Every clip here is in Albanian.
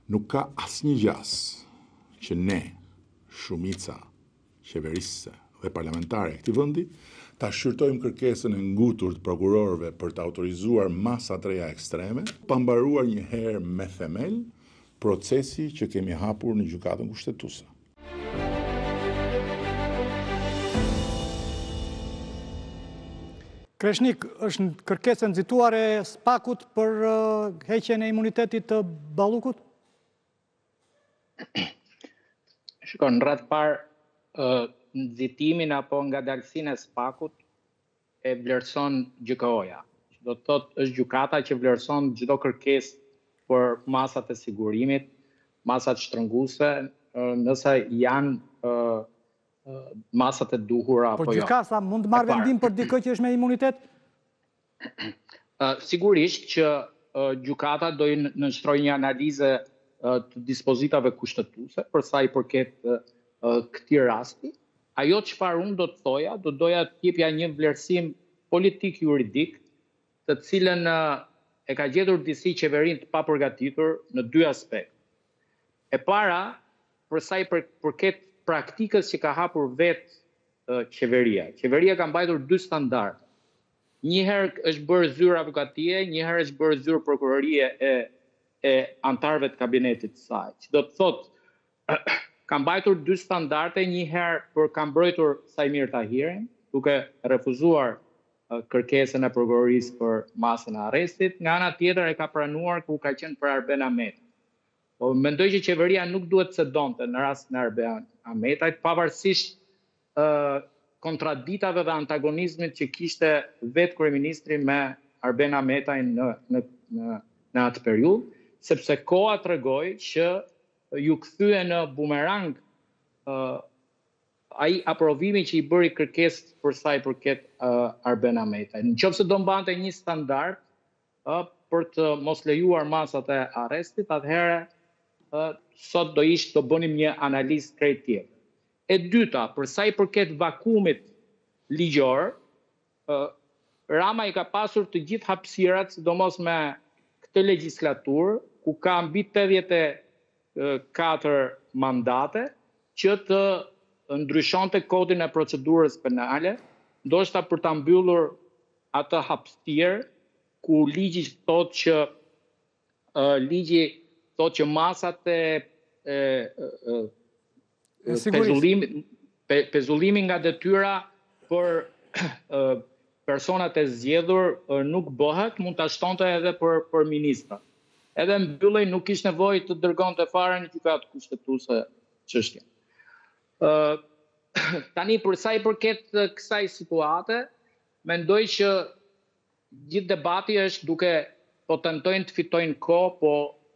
Nuk ka asnjë gjas që ne, shumica qeverisëse dhe parlamentare e këtij vendi, ta shqyrtojmë kërkesën e ngutur të prokurorëve për të autorizuar masa të reja ekstreme, pa mbaruar një herë me themel procesi që kemi hapur në gjykatën kushtetuese. Kreshnik, është në kërkesë nxituar e SPAK-ut për heqjen e imunitetit të Ballukut? Shikon, në radhë parë, nxitimin apo ngadalësinë e SPAK-ut e vlerëson GKO-ja. Do të thotë është gjykata që vlerëson çdo kërkesë për masat e sigurimit, masat shtrënguese, nëse janë masat e duhura apo jo. Po gjykata mund të marrë vendim për dikë që është me imunitet? Sigurisht që gjykata do i nënshtrojë një analizë të dispozitave kushtetuese për sa i përket këtij rasti. Ajo çfarë unë do të thoja, do doja të jepja një vlerësim politik juridik, të cilën e ka gjetur disi qeverinë të papërgatitur në dy aspekt. E para, për sa i përket praktikës që ka hapur vetë qeveria. Qeveria ka mbajtur dy standarde. Një herë është bërë zyrë avokatie, një herë është bërë zyrë prokurorie e antarëve të kabinetit të saj. Që do të thotë, ka mbajtur dy standarde, një herë për ka mbrojtur Sajmir Tahirin, duke refuzuar kërkesën e prokurorisë për masën e arrestit, nga ana tjetër e ka pranuar ku ka qenë për Arben Ahmetin. Po mendoj që qeveria nuk duhet të cedonte në rastin e Arben Ahmetit, pavarësisht kontraditave dhe antagonizmit që kishte vetë kryeministri me Arben Ahmetin në atë periudhë, sepse koha tregoi që ju kthye në bumerang ai aprovimi që i bëri kërkesë për sa i përket Arben Ahmetit. Nëse do mbante një standard për të mos lejuar masat e arrestit, atëherë sot do bënim një analizë krejt tjetër. E dyta, për sa i përket vakumit ligjor, Rama i ka pasur të gjithë hapësirat, sidomos me këtë legjislaturë, ku ka mbi 84 mandate, që të ndryshonte kodin e procedurës penale, ndoshta për ta mbyllur atë hapësirë ku ligji thotë që masat e pezullimi nga detyra për personat e zgjedhur nuk bëhet, mund ta shtonte edhe për ministra. Edhe mbyllej, nuk kishte nevojë të dërgonte fare në gjykatë kushtetuese çështjen. Tani për sa i përket kësaj situate, mendoj që gjithë debati është duke po tentojnë të fitojnë kohë, po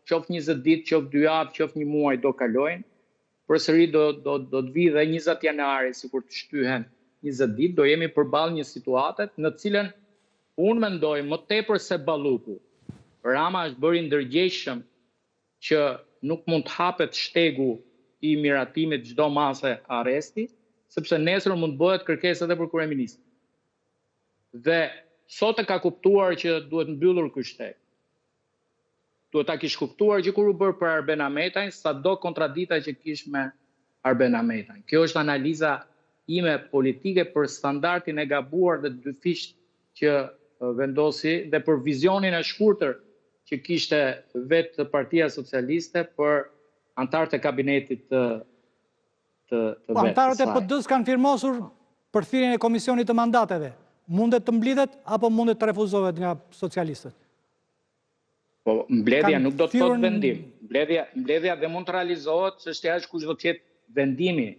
qoftë 20 ditë, qoftë 2 javë, qoftë 1 muaj do kalojnë. Përsëri do të vi dhe 20 janari, sikur të shtyhen 20 ditë, do jemi përballë një situate në të cilën unë mendoj më tepër se Balluku. Rama është bërë i ndërgjegjshëm që nuk mund të hapet shtegu i miratimit çdo masë arresti, sepse nesër mund bëhet kërkesë edhe për kryeministrin. Dhe sot e ka kuptuar që duhet mbyllur ky shteg. Duhet ta kish kuptuar që kur u bërë për Arben Ahmetin, sado kontradita që kish me Arben Ahmetin. Kjo është analiza ime politike për standardin e gabuar dhe dyfisht që vendosi dhe për vizionin e shkurtër që kishte vetë Partia Socialiste për antarët e kabinetit të vetë. Antarët e PD-s kanë firmosur përthirrjen e komisionit të mandateve. Mundet të mblidhet apo mundet të refuzohet nga socialistët? Po mbledhja nuk do të thotë vendim. Mbledhja dhe mund të realizohet, çështja është kush do të jetë vendimi.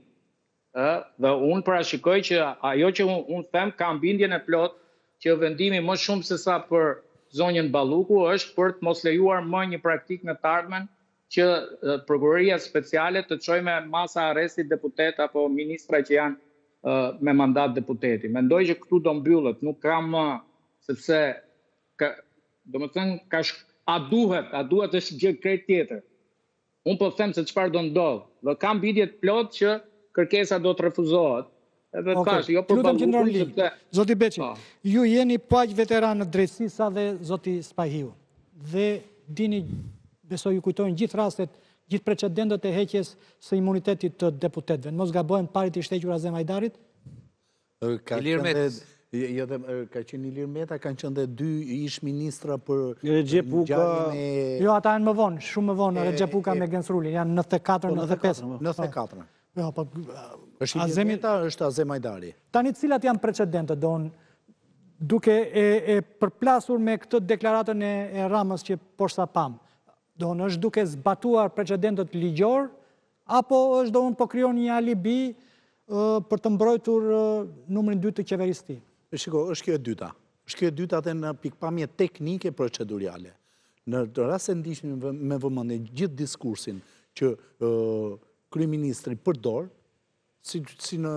Dhe unë parashikoj që ajo që unë them ka mbindjen e plot që vendimi më shumë se sa për zonjën Balluku është për të mos lejuar më një praktikë në të ardhmen që prokuroria speciale të çojë me masa arresti deputet apo ministra që janë me mandat deputeti. Mendoj që këtu do mbyllet, nuk kam sepse domethënë a duhet është gjë krejt tjetër. Unë po them se çfarë do ndodh, dhe kam bindje të plot që kërkesa do të refuzohet. Edhe thash, jo për Ballukun. Zoti Beçi, ju jeni paq veteran në drejtësi sa dhe zoti Spahiu. Dhe dini, besoj ju kujtojnë gjithë rastet gjithë precedentet e heqjes së imunitetit të deputetëve. Në mos gabojmë parit i shtequr Azem Hajdarit? Ka qenë Ilir Meta, kanë qenë dhe 2 ish ministra për Gjepuka. Jo, ata janë më vonë, shumë më vonë, Gjepuka me Gensruli, janë 94-95. 94. Jo, po Është Ilir Meta, është Azem Hajdari. Tani cilat janë precedentët, duke e përplasur me këtë deklaratën e Ramës që poshtë është duke zbatuar precedentët ligjor, apo është po krijon një alibi për të mbrojtur numrin 2 të qeverisë tij? Shiko, është kjo e dyta. Është kjo e dyta dhe në pikpamje teknike procedurale. Në rast se ndiqni me vëmendje gjithë diskursin që kryeministri përdor, si në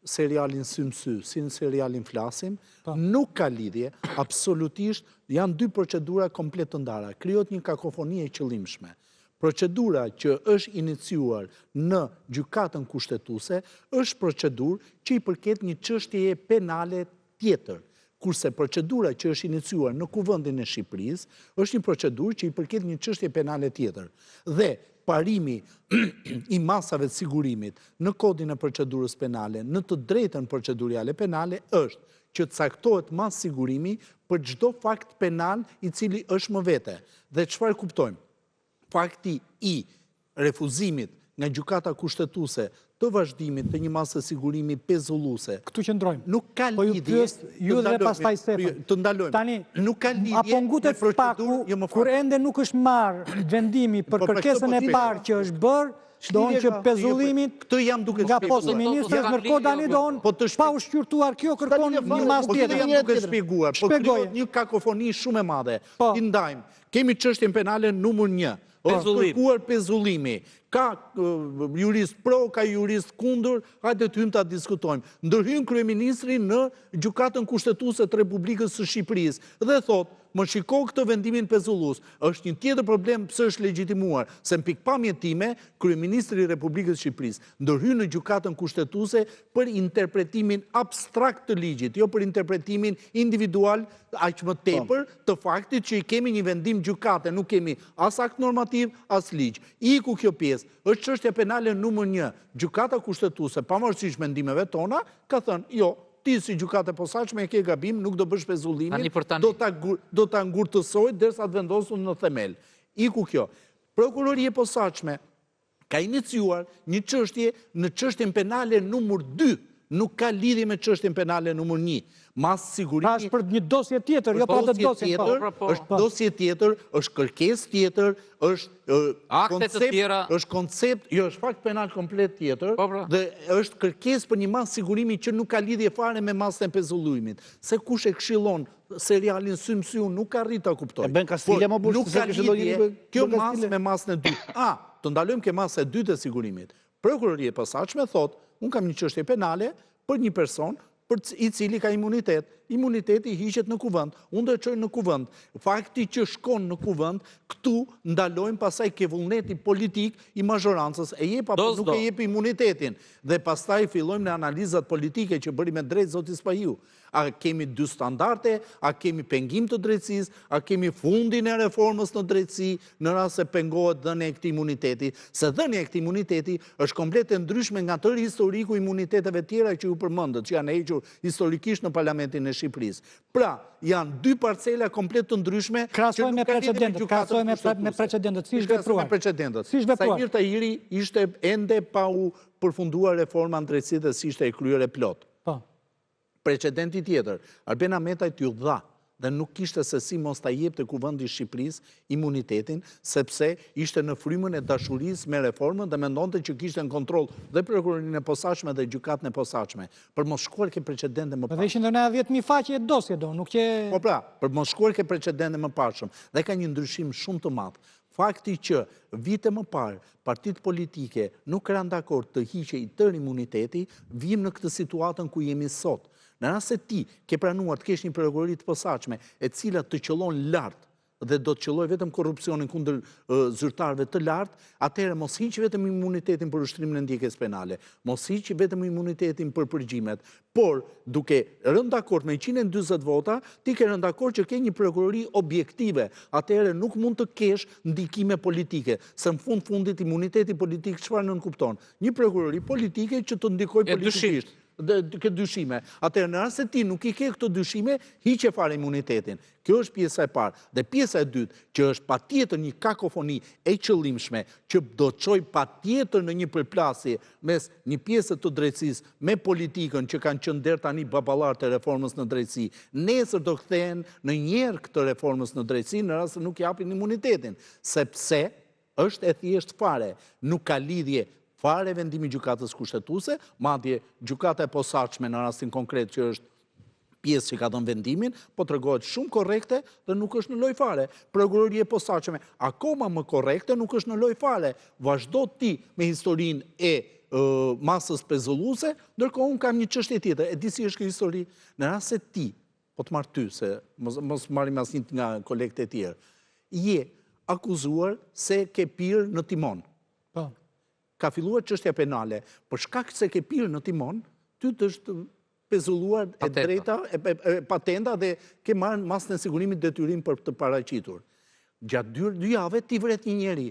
serialin Symsy, si në serialin Flasim, nuk ka lidhje, absolutisht janë 2 procedura komplet të ndara. Krijohet një kakofoni e qëllimshme. Procedura që është iniciuar në gjykatën kushtetuese është procedurë që i përket një çështjeje penale tjetër, kurse procedura që është iniciuar në Kuvendin e Shqipërisë është një procedurë që i përket një çështje penale tjetër. Dhe parimi i masave të sigurimit në kodin e procedurës penale, në të drejtën procedurale penale është që të caktohet mas sigurimi për çdo fakt penal i cili është më vete. Dhe çfarë kuptojmë? Fakti i refuzimit nga gjykata kushtetuese të vazhdimit të një masë sigurimi pezulluese. Këtu qëndrojmë. Nuk ka lidhje. Ju dhe pastaj Stefan. Të ndalojmë. Tani, nuk ka lidhje. Apo ngutet paku, kur ende nuk është marrë vendimi për kërkesën e parë që është bërë, donë që pezullimit nga posti ministrës nërko tani donë pa u shqyrtuar kjo kërkon një mas tjetër. Po duke shpjeguar, po krijohet një kakofoni shumë e madhe. I ndajmë. Kemi çështjen penale numër 1. Është kërkuar pezullimi. Ka jurist pro, ka jurist kundër, hajde të hymë ta diskutojmë. Ndërhyn kryeministri në gjykatën kushtetuese të Republikës së Shqipërisë dhe thotë, më shiko këtë vendimin pezullues. Është një tjetër problem pse është legjitimuar, se në pikpamjen time, kryeministri i Republikës së Shqipërisë ndërhyn në gjykatën kushtetuese për interpretimin abstrakt të ligjit, jo për interpretimin individual aq më tepër të faktit që i kemi një vendim gjykate, nuk kemi as akt normativ, as ligj. Iku kjo pjesë, është çështja penale numër 1. Gjykata kushtetuese, pavarësisht mendimeve tona, ka thënë, jo, ti si gjykatë e posaçme e ke gabim, nuk do bësh pezullimin, do ta ngurtësoj derisa të vendosur në themel. Iku kjo. Prokuroria e posaçme ka iniciuar një çështje në çështjen penale numër 2, nuk ka lidhje me çështjen penale numër 1. Mas sigurimi. Është për një dosje tjetër, jo për atë dosje tjetër. Është dosje tjetër, është kërkesë tjetër, është koncept, jo është fakt penal komplet tjetër, dhe është kërkesë për një mas sigurimi që nuk ka lidhje fare me masën e pezullimit. Se kush e këshillon serialin Symsy nuk ka arrit ta kuptoj. E bën Kastilja më burë, nuk ka lidhje kjo masë me masën e dytë. Të ndalojmë ke masë e dytë e sigurimit. Prokuroria e posaçme thotë, unë kam një çështje penale për një person i cili ka imunitet. Imuniteti hiqet në kuvend, unë do e çoj në kuvend. Fakti që shkon në kuvend, këtu ndalojmë pasaj ke vullneti politik i mazhorancës, e jep apo nuk e jep imunitetin. Dhe pastaj fillojmë në analizat politike që bëri me drejt zoti Spahiu. A kemi 2 standarde, a kemi pengim të drejtësisë, a kemi fundin e reformës në drejtësi, në rast se pengohet dhënia e këtij imuniteti, se dhënia e këtij imuniteti është komplet e ndryshme nga tërë historiku i imuniteteve tjera që ju përmendët, që janë hequr historikisht në Parlamentin e Shqipërisë. Pra, janë 2 parcela komplet të ndryshme që nuk kanë lidhje me gjykatën me precedentët, si zhvepruar. Sajmir Tahiri ishte ende pa u përfunduar reforma në drejtësi dhe si ishte e kryer e plot. Precedenti tjetër, Arben Ahmetaj t'ju dha dhe nuk kishte se si mos ta jepte Kuvendi i Shqipërisë imunitetin, sepse ishte në frymën e dashurisë me reformën dhe mendonte që kishte në kontroll dhe prokurorinë e posaçme dhe gjykatën e posaçme. Për mos shkuar ke precedente më parë. Dhe ishin 10.000 faqe dosje nuk që... Po pra, për mos shkuar ke precedente më parshëm. Dhe ka një ndryshim shumë të madh. Fakti që vite më parë partitë politike nuk kanë dakord të hiqej tërë imuniteti, vijmë në këtë situatën ku jemi sot. Në rast se ti ke pranuar të kesh një prokurori të posaçme, e cila të qëllon lart dhe do të qëlloj vetëm korrupsionin kundër zyrtarëve të lartë, atëherë mos hiqi vetëm imunitetin për ushtrimin e ndjekjes penale, mos hiqi vetëm imunitetin për përgjimet, por duke rënë dakord me 140 vota, ti ke rënë dakord që ke një prokurori objektive, atëherë nuk mund të kesh ndikime politike, se në fundit imuniteti politik çfarë nënkupton? Një prokurori politike që të ndikoj politikisht. Këtë dyshime. Atëherë në rast se ti nuk i ke këto dyshime, hiqe fare imunitetin. Kjo është pjesa e parë. Dhe pjesa e dytë, që është patjetër një kakofoni e qëllimshme, që do të çojë patjetër në një përplasje mes një pjesë të drejtësisë me politikën që kanë qenë deri tani baballar të reformës në drejtësi. Nesër do kthehen në njerë këtë reformës në drejtësi në rast se nuk japin imunitetin, sepse është e thjeshtë fare, nuk ka lidhje fare vendimi gjykatës kushtetuese, madje gjykata e posaçme në rastin konkret që është pjesë që ka dhënë vendimin, po tregohet shumë korrekte dhe nuk është në lojë fare. Prokuroria e posaçme akoma më korrekte nuk është në lojë fare. Vazhdo ti me historinë e masës pezulluese, ndërkohë unë kam një çështje tjetër. E di si është kjo histori? Në rast se ti, po të marr ty se mos marrim asnjë nga kolegët e tjerë, je akuzuar se ke pirë në timon. Po. Ka filluar çështja penale, për shkak se ke pirë në timon, ty të është pezulluar e drejta, patenta dhe ke marrë masën e sigurimit detyrim për të paraqitur. Gjatë 2 javë ti vret një njeri.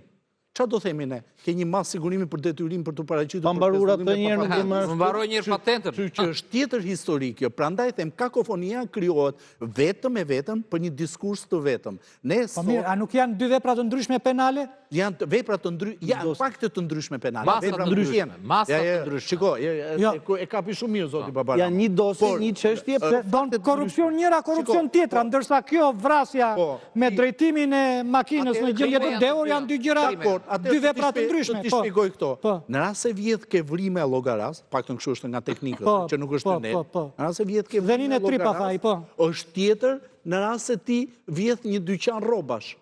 Çfarë do themi ne? Ke një masë sigurimi për detyrim për të paraqitur. Pa mbaruar atë njëherë në mbaroj një patentën. Që është tjetër histori kjo. Prandaj them kakofonia krijohet vetëm e vetëm për një diskurs të vetëm. Ne Po mirë, a nuk janë 2 vepra të ndryshme penale? Janë vepra të ndryshme, janë fakte të ndryshme penale. Masa të ndryshme. Masa të ndryshme. Shiko, e kapi shumë mirë zoti Babaram. Janë një dosje, një çështje, Don korrupsion njëra, korrupsion tjetra, ndërsa kjo vrasja me drejtimin e makinës në gjendje të dehur janë 2 gjëra, 2 vepra të ndryshme. Të shpjegoj këto. Në rast se vjedh ke vrime e llogaras, paktën kështu është nga teknikët, që nuk është ne. Në rast se vjedh ke vrime e llogaras, është tjetër në rast se ti vjedh një dyqan rrobash.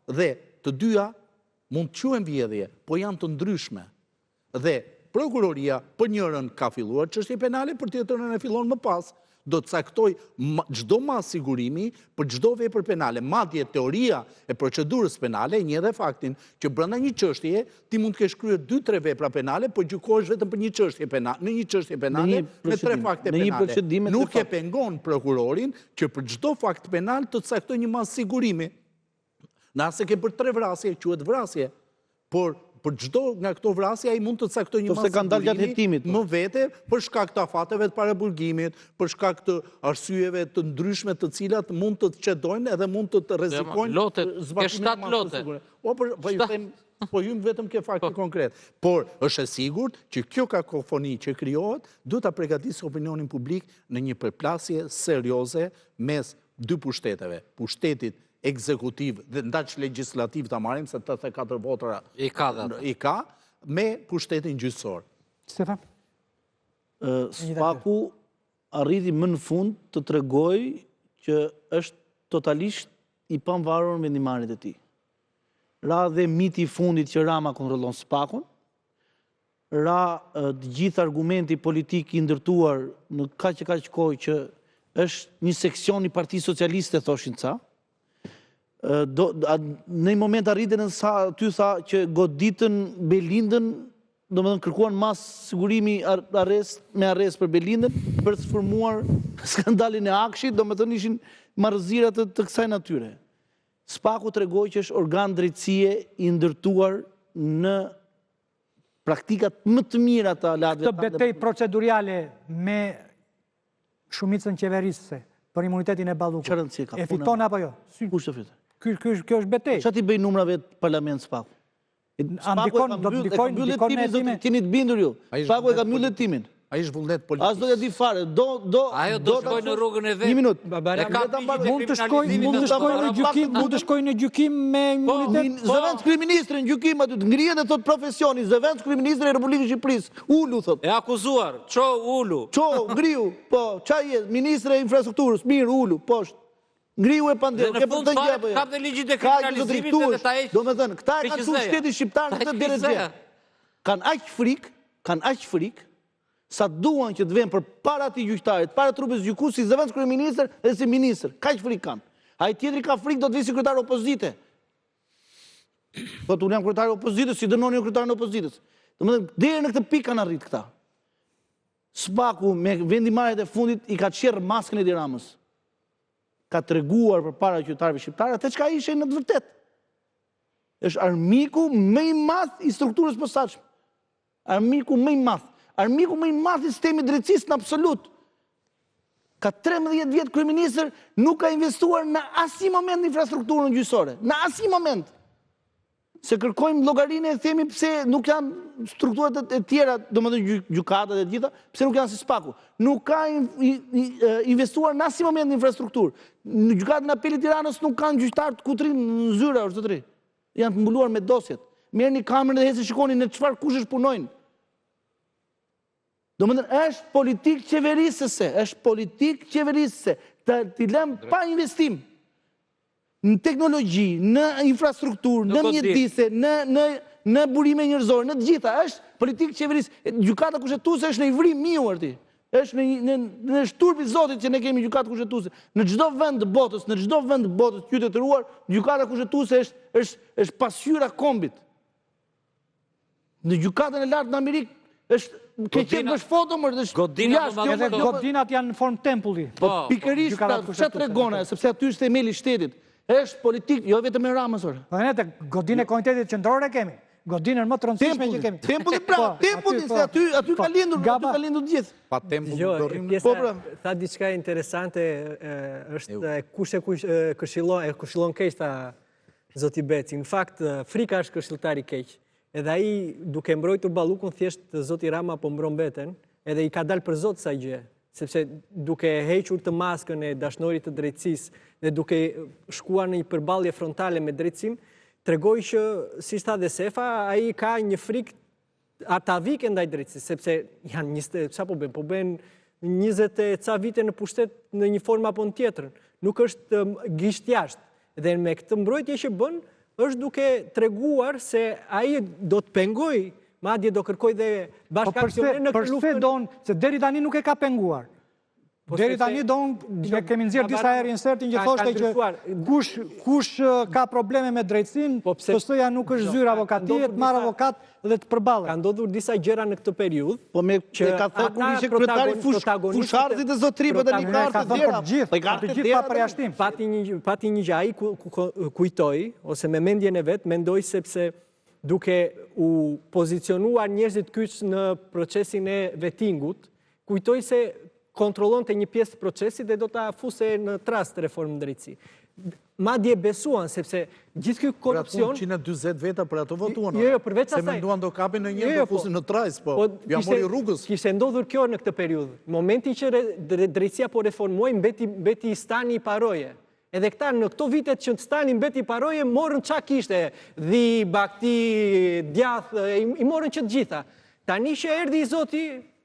Dhe të dyja mund të quhen vjedhje, po janë të ndryshme. Dhe prokuroria për njërën ka filluar çështje penale, për tjetrën e fillon më pas. Do të caktoj çdo masë sigurimi për çdo vepër penale. Madje teoria e procedurës penale një edhe faktin që brenda një çështje ti mund të kesh kryer 2-3 vepra penale, po gjykohesh vetëm për një çështje penale, në një çështje penale me 3 fakte penale. Nuk e pengon prokurorin që për çdo fakt penal të caktoj një masë sigurimi. Nëse ke për 3 vrasje, quhet vrasje. Por për çdo nga këto vrasje ai mund të caktoj një masë sigurimi më vete për shkak të afateve të paraburgimit, për shkak të arsyeve të ndryshme të cilat mund të çedojnë edhe mund të rrezikojnë zbatimin e 7 lote. Po jym vetëm ke fakte konkret. Por është e sigurt që kjo kakofoni që krijohet duhet ta përgatisë opinionin publik në një përplasje serioze mes 2 pushteteve. Pushtetit ekzekutiv dhe ndaq legjislativ ta marrim se 84 votëra i ka me pushtetin gjyqësor. Stefan? Spaku arriti më në fund të tregoj që është totalisht i pamvarur në vendimarrjet e tij. Ra dhe miti i fundit që Rama kontrollon Spakun, ra të gjithë argumenti politik i ndërtuar në kaq kohë që është një seksion i Partisë Socialiste, thoshin ca. Në një moment arritën ty tha që goditën Belindën, do më thënë kërkuan mas sigurimi me arrest për Belindën, për të sformuar skandalin e Akshit, do më thënë ishin marrëzirat të kësaj natyre. Spaku tregoi që është organ drejtësie i ndërtuar në praktikat më të mira të alatëve. Këtë betejë procedurale me shumicën qeverisëse për imunitetin e Ballukut, e fiton apo jo? Kush e fiton? Kjo është betejë. Çfarë ti bëj numrave të parlament Spaku? Ndikon në hetimin. Keni të bindur ju. Spaku e ka mbyllë hetimin. Ai është vullnet politik. As do ja di fare. Ajo do shkojë në rrugën e vet. Një minutë. Mund të shkojë në gjykim me imunitet. Zëvendës kryeministri në gjykim aty, ngrihet dhe thot profesioni, zëvendës kryeministri i Republikës së Shqipërisë. Ulu thot. E akuzuar. Ço ulu. Ço ngriu. Po, çaj je, ministri i infrastrukturës, mirë ulu, poshtë. Ngriu e pandeu, ke për të njëpë. Ka dhe ligjit e kriminalizimit dhe ta eqë. Do me thënë, këta e kanë tunë shteti shqiptarë në të deregje. Kanë aq frikë, sa duan që të venë për para ti gjyqtarit, para trupës gjykues si zëvendës kryeministër dhe si ministër. Kaq frikë kanë. Ai tjetri ka frikë do të vi si kryetar opozite. Po unë jam kryetari opozitës, si dënoni ju kryetarin opozitës. Domethënë deri në këtë pikë kanë arrit këta. SPAK-u me vendimarrjet e fundit i ka qerr maskën e Edi Ramës. Ka treguar përpara qytetarëve shqiptarë atë çka ishte në të vërtetë. Është armiku më i madh i strukturës posaçme. Armiku më i madh. Armiku më i madh i sistemit drejtësisë në absolut. Ka 13 vjet kryeministër, nuk ka investuar në asnjë moment në infrastrukturën gjyqësore. Në asnjë moment. Se kërkojmë llogarinë e themi pse nuk janë strukturat e tjera, domethënë gjykatat e gjitha, pse nuk janë si SPAK-u. Nuk ka investuar në asnjë moment në infrastrukturë. Në gjykatën e apelit Tiranës nuk kanë gjyqtar të kutrin në zyra, është zotëri. Janë të mbuluar me dosjet. Merrni kamerën dhe hecë shikoni në çfarë kushtesh punojnë. Domethënë është politikë qeverisëse, është politikë qeverisëse, t'i lëm pa investim. Në teknologji, në infrastrukturë, në mjedise, në burime njerëzore, në të gjitha, është politikë qeverisë. Gjykata kushtetuese është në Ivrim miu arti. Është në shturpi Zotit që ne kemi gjykatë kushtetuese. Në çdo vend të botës, qytetëruar, gjykata kushtetuese është pasqyra kombit. Në gjykatën e lartë në Amerikë është keqen bësh foto më është jashtë. Godinat janë në formë tempulli. Po pikërisht çfarë tregon, sepse aty është themeli i shtetit. Është politikë, jo vetëm e Ramës. Po ne të godinë e Komitetit Qendror e kemi. Godinën më të rëndësishme që kemi. Tempulli pra, tempulli se aty ka lindur të gjithë. Pa tempull dorim. Tha diçka interesante, është kush e këshillon keq ta zoti Beci. Në fakt, Frika është këshilltar i keq. Edhe ai duke mbrojtur Ballukun thjesht zoti Rama po mbron veten, edhe i ka dalë për zot sa gjë. Sepse duke hequr të maskën e dashnorit të drejtësisë dhe duke shkuar në një përballje frontale me drejtësinë, tregoi që, si tha dhe Sefa, ai ka një frikë atavike ndaj drejtësisë, sepse janë 20, çfarë po bën? Po bën 20 e ca vite në pushtet në një formë apo në tjetrën. Nuk është gisht jashtë. Dhe me këtë mbrojtje që bën, është duke treguar se ai do të pengojë, madje do kërkoj dhe bashkëaksioner në këtë luftën. Përse donë, se deri tani nuk e ka penguar. Deri tani ne kemi nxjerrë disa herë insertin që thoshte që kush ka probleme me drejtësinë, PS-ja nuk është zyrë avokatije, të marrë avokat dhe të përballet. Ka ndodhur disa gjëra në këtë periudhë. Po me që ka thënë kur ishte kryetari fusharzit e zotripët e likartë të tjera. Të gjithë pa përjashtim. Pati një gjë, ai kujtoi ose me mendjen e vet mendoi sepse duke u pozicionuar njerëzit kyç në procesin e vettingut, kujtoi se kontrollon të një pjesë të procesit dhe do të fuse në trast reformë drejtësi. Madje besuan, sepse gjithë ky korrupsion... 140 veta për ato votuan. Jo, përveç asaj. Se menduan do kapin në një do fusin në trajs, po ja mori rrugës. Kishte ndodhur kjo në këtë periudhë. Në momenti që drejtësia po reformuoi, mbeti stani i paroje. Edhe këta në këto vitet që stani mbeti i paroje, morën çka kishte, dhi, bakti, djath, i morën që të gjitha. Tani që erdhi i zoti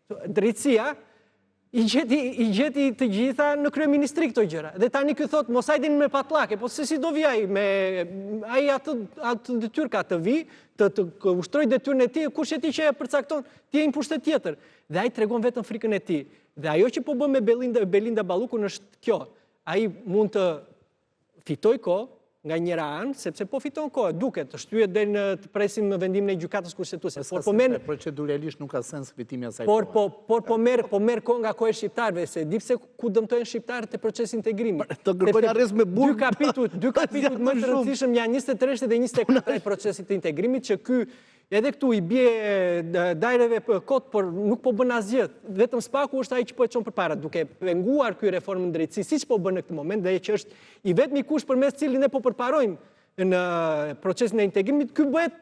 drejtësia, i gjeti të gjitha në kryeministri këto gjëra. Dhe tani ky thot, mos hajdin me patlake, po se si do vi ai me ai atë detyrë ka të vi, të ushtroj detyrën e tij, kush e ti që e përcakton, ti je një pushtet tjetër. Dhe ai tregon vetëm frikën e tij. Dhe ajo që po bën me Belinda Ballukun është kjo. Ai mund të fitoj kohë nga njëra anë, sepse po fiton kohë, duket, të shtyhet deri në të presim vendimin e gjykatës kushtetuese. Proceduralisht nuk ka sens fitimi asaj kohe. Por po merr kohë nga koha e shqiptarëve, se di pse ku dëmtojnë shqiptarët e procesi integrimi. Të kërkojnë arrest me burg. Dy kapitujt më të rëndësishëm janë 23 dhe 24 e procesit të integrimit, që ky edhe këtu i bie dajreve kot, por nuk po bën asgjë. Vetëm SPAK-u është ai që po e çon përpara, duke penguar ky reformën drejtësisë, siç po bën në këtë moment, dhe që është i vetmi kush përmes cilin ne po përparojmë në procesin e integrimit, ky bëhet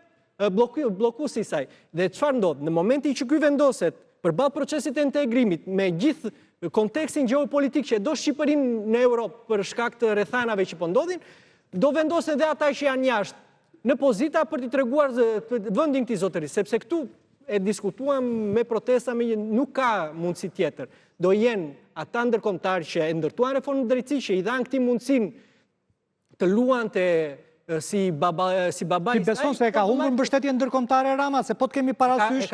bllokuesi i saj. Dhe çfarë ndodh? Në momentin që ky vendoset përballë procesit të integrimit me gjithë kontekstin gjeopolitik që do Shqipërinë në Europë për shkak të rrethanave që po ndodhin, do vendosen edhe ata që janë jashtë në pozita për t'i treguar vendin këtij zotërisë, sepse këtu e diskutuam me protesta, nuk ka mundësi tjetër. Do jenë ata ndërkombëtar që e ndërtuan reformën drejtësisë, që i dhanë këtij mundësinë të luante si baba Ti beson se e ka humbur mbështetjen ndërkombëtare Rama, se po të kemi parasysh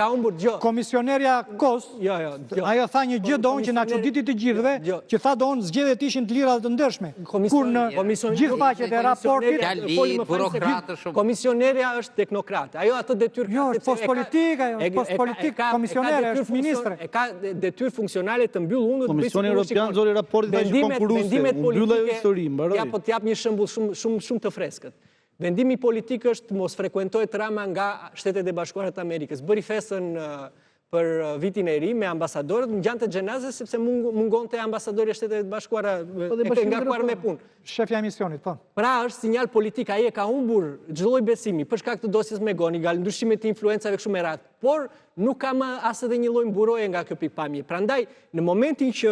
komisionerja Kos, ajo tha një gjë doon që na çuditi të gjithëve, që tha doon zgjedhjet ishin të lira dhe të ndershme. Kur në gjithë faqet e raportit komisionerja është teknokrate. Ajo atë detyrë jo, është postpolitik, ajo postpolitik, komisionere është ministre. E ka detyrë funksionale të mbyll hundët. Komisioni Evropian zori raportit tash konkurruese, mbyll ajo histori, mbaroi. Ja po t'jap një shembull shumë të freskët. Vendimi politik është mos frekuentohet Rama nga Shtetet e Bashkuara të Amerikës. Bëri festën për vitin e ri me ambasadorët, në gjanë të gjenazës, sepse mungonte ambasadori e Shtetet e Bashkuara e ngarkuar me punë. Shefja e misionit, po. Pra është sinjal politik, ai e ka humbur çdo lloj besimi për shkak të dosjes me Gonigal, ndryshimet të influencave kështu me radhë, por nuk ka më as edhe një lloj mburoje nga kjo pikpamje. Prandaj, në momentin që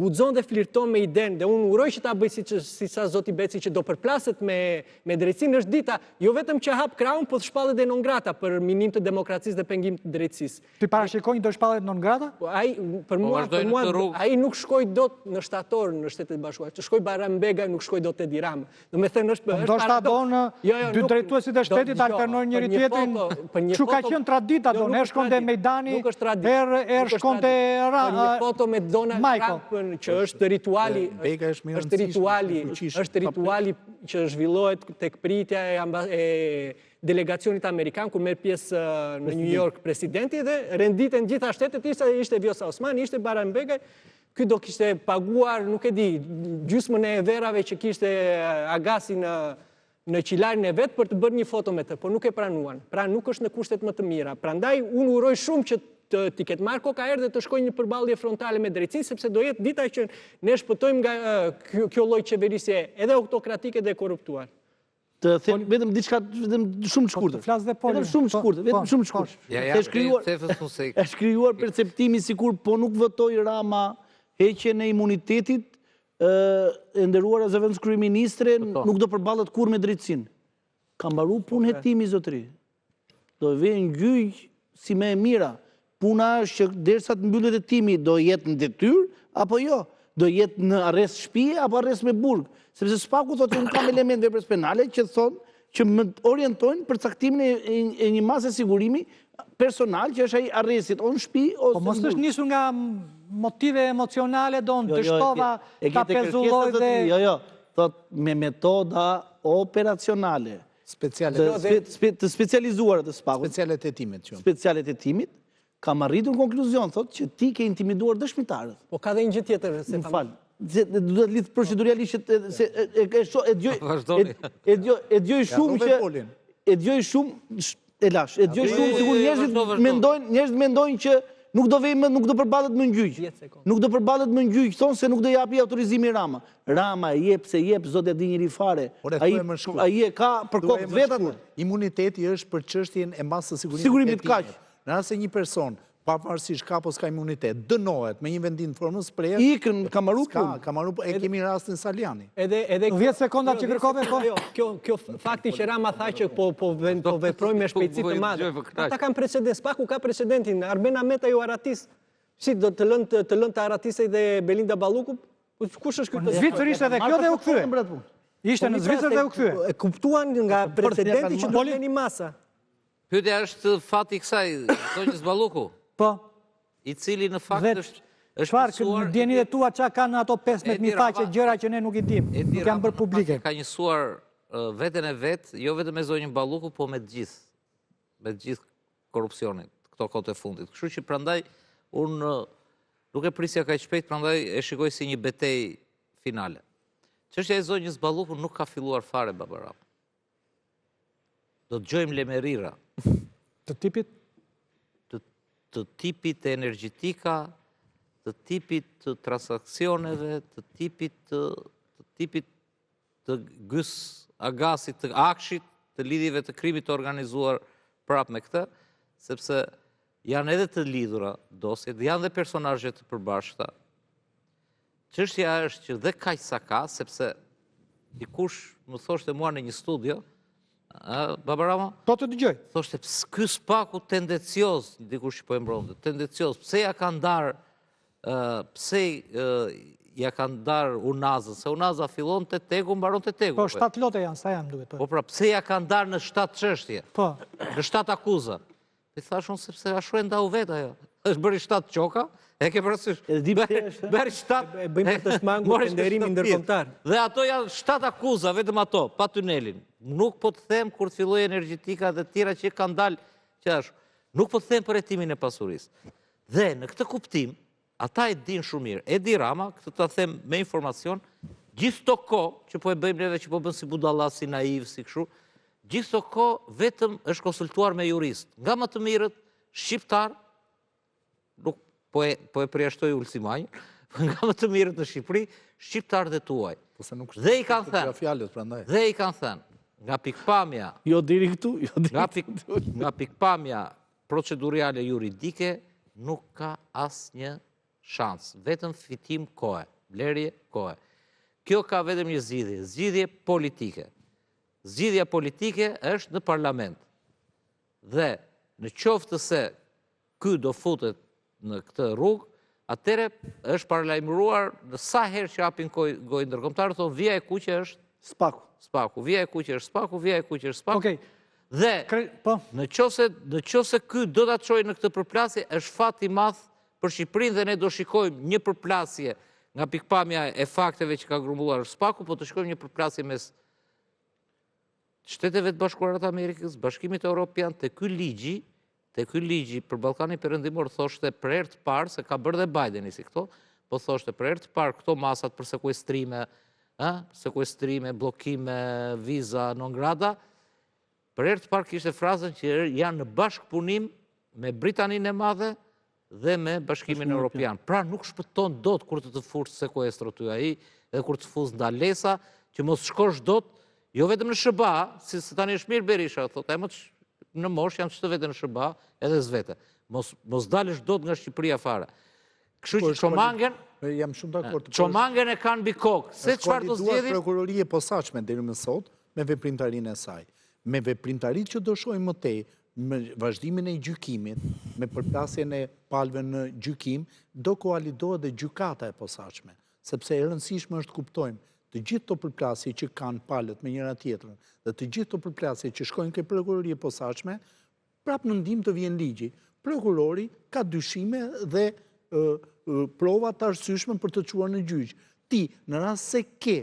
guxon dhe flirton me idenë, dhe unë uroj që ta bëj si sa zoti Beci që do përplaset me drejtsinë, është dita, jo vetëm që hap krahun, po të shpallet dhe non grata për minim të demokracisë dhe pengim të drejtësisë. Ti parashikon do shpallet non grata? Ai për mua ai nuk shkoi dot në shtator në Shtetet e Bashkuara. Të shkoi Bayram Begaj, nuk shkoi dot Edi Rama. Do të thënë është ndoshta donë dy drejtuesit e shtetit alternojnë njëri tjetrin. Çu ka qenë tradita donë, herë shkonte Mejdani, herë shkonte një foto me Donald Trump që është rituali që zhvillohet tek pritja e delegacionit amerikan kur merr pjesë në New York presidenti dhe renditen gjitha shtetet, ishte Vjosa Osmani, ishte Bayram Begaj. Ky do kishte paguar, nuk e di, gjysmën e verave që kishte Agasi në qilarin e vet për të bërë një foto me të, por nuk e pranuan. Pra nuk është në kushtet më të mira. Prandaj unë uroj shumë që ti ketë marrë koka erë dhe të shkojnë një përballje frontale me drejtsinë, sepse do jetë dita që ne shpëtojmë nga kjo lloj qeverisje edhe autokratike dhe korruptuar. Të them vetëm diçka shumë të shkurtër. Vetëm shumë të shkurtër. Është krijuar perceptimi sikur po nuk votoi Rama heqjen e imunitetit, e nderuara zëvendës kryeministre nuk do përballet kurrë me drejtsinë. Ka mbaruar punë hetimi zotëri. Do vjen gjyq si më e mira. Puna është që derisa të mbyllet hetimi do jetë në detyrë apo jo? Do jetë në arrest shtëpie apo arrest me burg? Sepse SPAK-u thotë unë kam element veprës penale që thonë që më orientojnë për caktimin e një mase sigurimi personal që është ai arrestit o në shtëpi ose. Po mos është nisur nga motive emocionale të shtova ta pezulloj dhe jo, thot me metoda operacionale të specializuara të SPAK-ut, specialet e timit, kam arritur në konkluzion, thot që ti ke intimiduar dëshmitarët. Po ka dhe një gjë tjetër, se më fal. Duhet lidh proceduralisht e djoj shumë njerëzit mendojnë që nuk do përballet më në gjyq. Nuk do përballet më në gjyq, thonë se nuk do japi autorizimi Rama. Rama jep se jep, zot e di njëri fare. Ai e ka për kokë vetë. Imuniteti është për çështjen e masës së sigurimit kaq. Nëse një person pavarësisht ka apo s'ka imunitet, dënohet me një vendim formës shprehje. Ikën ka marrë e kemi rastin Saliani. Edhe 10 sekonda që kërkove po. Kjo fakti që Rama tha që po veprojmë me shpejtësi të madhe. Ata kanë precedens, SPAK-u ka precedentin, Arben Ahmeta ju Aratis. Si do të lënë të Aratisej dhe Belinda Balluku? Kush është ky? Në Zvicër ishte edhe kjo dhe u kthye. Ishte në Zvicër dhe u kthye. E kuptuan nga precedenti që do një masa. Pyetja është fati kësaj, zonjës Balluku. Po. I cili në fakt është çfarë djeni dhe tua çka kanë ato 15.000 faqe gjëra që ne nuk i dim. Nuk janë bërë publike. Ka njësuar veten e vet, jo vetëm me zonjën Balluku, po me të gjithë. Me të gjithë korrupsionin këto kohë të fundit. Kështu që prandaj unë nuk e prisja kaq shpejt, prandaj e shikoj si një betejë finale. Çështja e zonjës Balluku nuk ka filluar fare Baba Rama. Do të gjojmë lemerira. Të tipit? Të tipit të energjetika, të tipit të transaksioneve, të tipit të Gys Agasit, të Akshit, të lidhjeve të krimit të organizuar prap me këtë, sepse janë edhe të lidhura dosjet, janë dhe personazhe të përbashkëta. Çështja është që dhe kaq sa ka, sepse dikush më thoshte mua në një studio, Baba Rama? Po të dëgjoj. Thoshte, ky SPAK-u tendencioz, dikush që po e mbronte, tendencioz, pse ja ka ndarë, pse ja kanë darë Unazën, se Unaza fillon të tegu, mbaron të tegu. Po, 7 lote janë, sa janë duhet. Po pra, pse ja kanë darë në 7 çështje? Po. Në 7 akuza. I thash unë sepse ashtu e ndau vetë ajo. Është bëri 7 qoka, e ke parasysh. Bëri 7. E bëjmë të shmangur të nderimin ndërkombëtar. Dhe ato janë 7 akuza, vetëm ato, pa tunelin. Nuk po të them kur të filloi energjetika dhe tjera që kanë dalë qashtu. Nuk po të them për hetimin e pasurisë. Dhe në këtë kuptim, ata e din shumë mirë. Edi Rama, këtë ta them me informacion, gjithë të kohë që po e bëjmë neve që po bën si budalla, si naiv, si kështu, gjithë të kohë vetëm është konsultuar me jurist. Nga më të mirët, shqiptar, nuk po e përjashtoj Ulsimanjë, nga më të mirët në Shqipëri, shqiptar dhe tuaj. Dhe i kanë thënë, nga pikpamja, Jo diri këtu, nga pikpamja procedurale juridike, nuk ka asnjë shans, vetëm fitim kohë, blerje kohë. Kjo ka vetëm një zgjidhje politike. Zgjidhja politike është në parlament. Dhe në qoftë se ky do futet në këtë rrugë, atëre është paralajmëruar në sa herë që hapin gojë ndërkombëtar, thonë vija e kuqe është Spaku, vija e kuqe është Spaku, vija e kuqe është Spaku. Okej. Dhe në qoftë ky do ta çojë në këtë përplasje, është fat i madh për Shqipërinë dhe ne do shikojmë një përplasje nga pikpamja e fakteve që ka grumbulluar Spaku, po të shikojmë një përplasje mes Shteteve të Bashkuara të Amerikës, Bashkimit Evropian, te ky ligji për Ballkanin Perëndimor thoshte për herë të parë, se ka bërë dhe Bideni si këto, po thoshte për herë të parë këto masat për sekuestrime, bllokime, viza non grata, për herë të parë kishte frazën që janë në bashkëpunim me Britaninë e Madhe dhe me Bashkimin Evropian. Pra nuk shpëton dot kur të fush sekuestro ty ai, edhe kur të fuz ndalesa, që mos shkosh dot, jo vetëm në SBA, si tani është mirë Berisha, thotë, në mosh jam çdo vete në SBA, edhe s'vete. Mos dalësh dot nga Shqipëria fare. Kështu që çomangen, jam shumë dakord. Çomangen e kanë mbi kokë. Se çfarë do zgjedhin? Prokuroria e posaçme deri më sot me veprimtarinë e saj. Me veprimtaritë që do shohim më tej, me vazhdimin e gjykimit, me përplasjen e palëve në gjykim, do koalidohet dhe gjykata e posaçme, sepse e rëndësishme është kuptojmë të gjithë të përplasje që kanë palët me njëra tjetrën dhe të gjithë të përplasje që shkojnë ke prokuroria e posaçme, prapë në ndim të vjen ligji. Prokurori ka dyshime dhe prova të arsyeshme për të çuar në gjyq. Ti, në rast se ke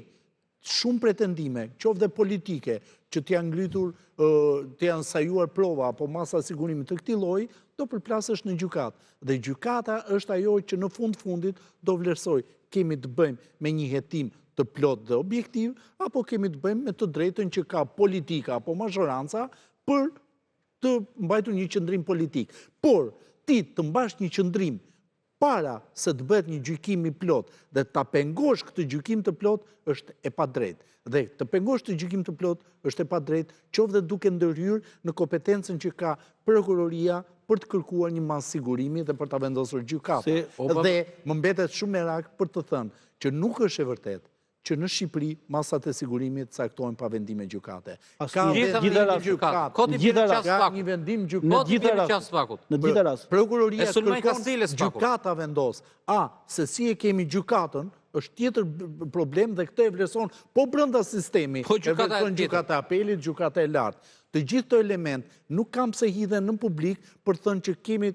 shumë pretendime, qoftë dhe politike, që t'ja ngritur, t'ja nsajuar prova apo masa sigurimi të këtij lloji, do përplasesh në gjykatë. Dhe gjykata është ajo që në fundit do vlerësoj, kemi të bëjmë me një hetim të plot dhe objektiv, apo kemi të bëjmë me të drejtën që ka politika apo mazhoranca për të mbajtur një qëndrim politik. Por, ti të mbash një qëndrim para se të bëhet një gjykim i plot dhe ta pengosh këtë gjykim të plot është e padrejtë. Dhe të pengosh këtë gjykim të plot është e padrejtë, qoftë dhe duke ndërhyrë në kompetencën që ka prokuroria për të kërkuar një masë sigurimi dhe për ta vendosur gjykata. Dhe më mbetet shumë merak për të thënë që nuk është e vërtetë që në Shqipëri masat e sigurimit caktohen pa vendime gjykate. Ka një vendim gjykate. Në gjitha rast. Prokuroria kërkon gjykata vendos. Se si e kemi gjykatën, është tjetër problem dhe këtë e vlerëson po brenda sistemi. E vlerëson gjykata e apelit, gjykata e lartë. Të gjithë të element nuk kam pse hidhen në publik për të thënë që kemi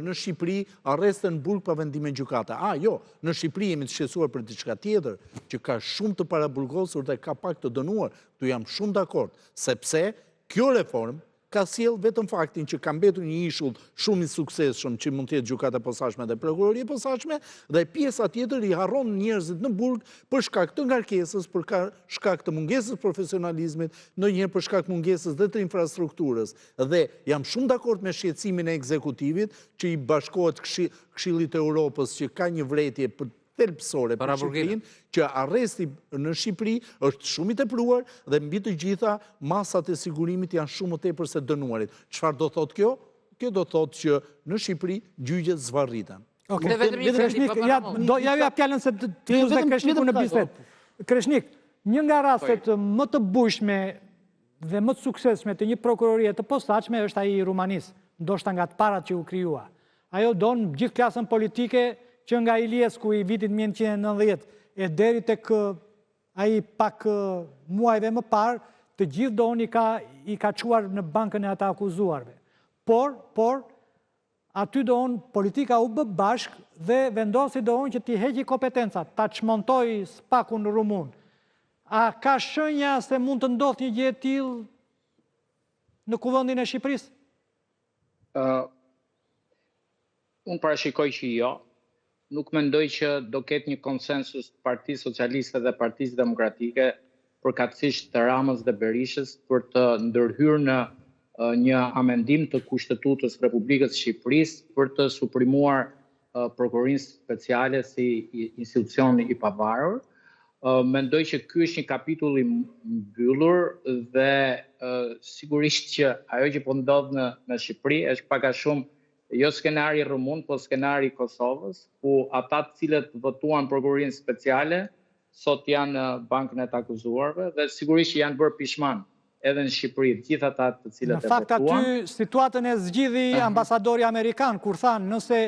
në Shqipëri arreste në burg pa vendime gjykate. Jo, në Shqipëri jemi të shqetësuar për diçka tjetër, që ka shumë të paraburgosur dhe ka pak të dënuar. Tu jam shumë dakord, sepse kjo reformë ka sjell vetëm faktin që ka mbetur një ishull shumë i suksesshëm që mund të jetë gjykata e posaçme dhe prokuroria e posaçme, dhe pjesa tjetër i harron njerëzit në burg për shkak të ngarkesës, për shkak të mungesës profesionalizmit, ndonjëherë për shkak mungesës dhe të infrastrukturës. Dhe jam shumë dakord me shqetësimin e ekzekutivit që i bashkohet Këshillit të Europës që ka një vërejtje thelbësore për Shqipërinë, që arresti në Shqipëri është shumë i tepruar dhe mbi të gjitha masat e sigurimit janë shumë më tepër se dënuarit. Çfarë do thotë kjo? Kjo do thotë që në Shqipëri gjyqet zvarriten. Ja fjalën se të fuzë Kreshniku në bisedë. Kreshnik, një nga rastet më të bujshme dhe më të suksesshme të një prokurorie të posaçme është ai i Rumanisë, ndoshta nga të parat që u krijua. Ajo don gjithë klasën politike që nga Iliesku i vitit 1990 e deri tek ai pak muajve më parë, të gjithë doni i ka quar në bankën e ata akuzuarve. Por, aty doon politika u bë bashk dhe vendosi doon që t'i heqi kompetencat, ta çmontoi spakun në rumun. A ka shenja se mund të ndodhë një gjë e tillë në kuvendin e Shqipërisë? Unë parashikoj që jo. Nuk mendoj që do ketë një konsensus të Partisë Socialiste dhe Partisë Demokratike përkatësisht të Ramës dhe Berishës për të ndërhyrë në një amendim të Kushtetutës Republikës Shqipërisë për të suprimuar prokurorinë speciale si institucion i pavarur. Mendoj që ky është një kapitull i mbyllur dhe sigurisht që ajo që po ndodh në Shqipëri është pak a shumë jo skenari rumun, po skenari i Kosovës, ku ata të cilët votuan prokurorinë speciale sot janë në bankën e të akuzuarve dhe sigurisht që janë bërë pishman edhe në Shqipëri, gjithë ata të cilët e votuan. Në fakt aty situatën e zgjidhi ambasadori amerikan, kur thanë nëse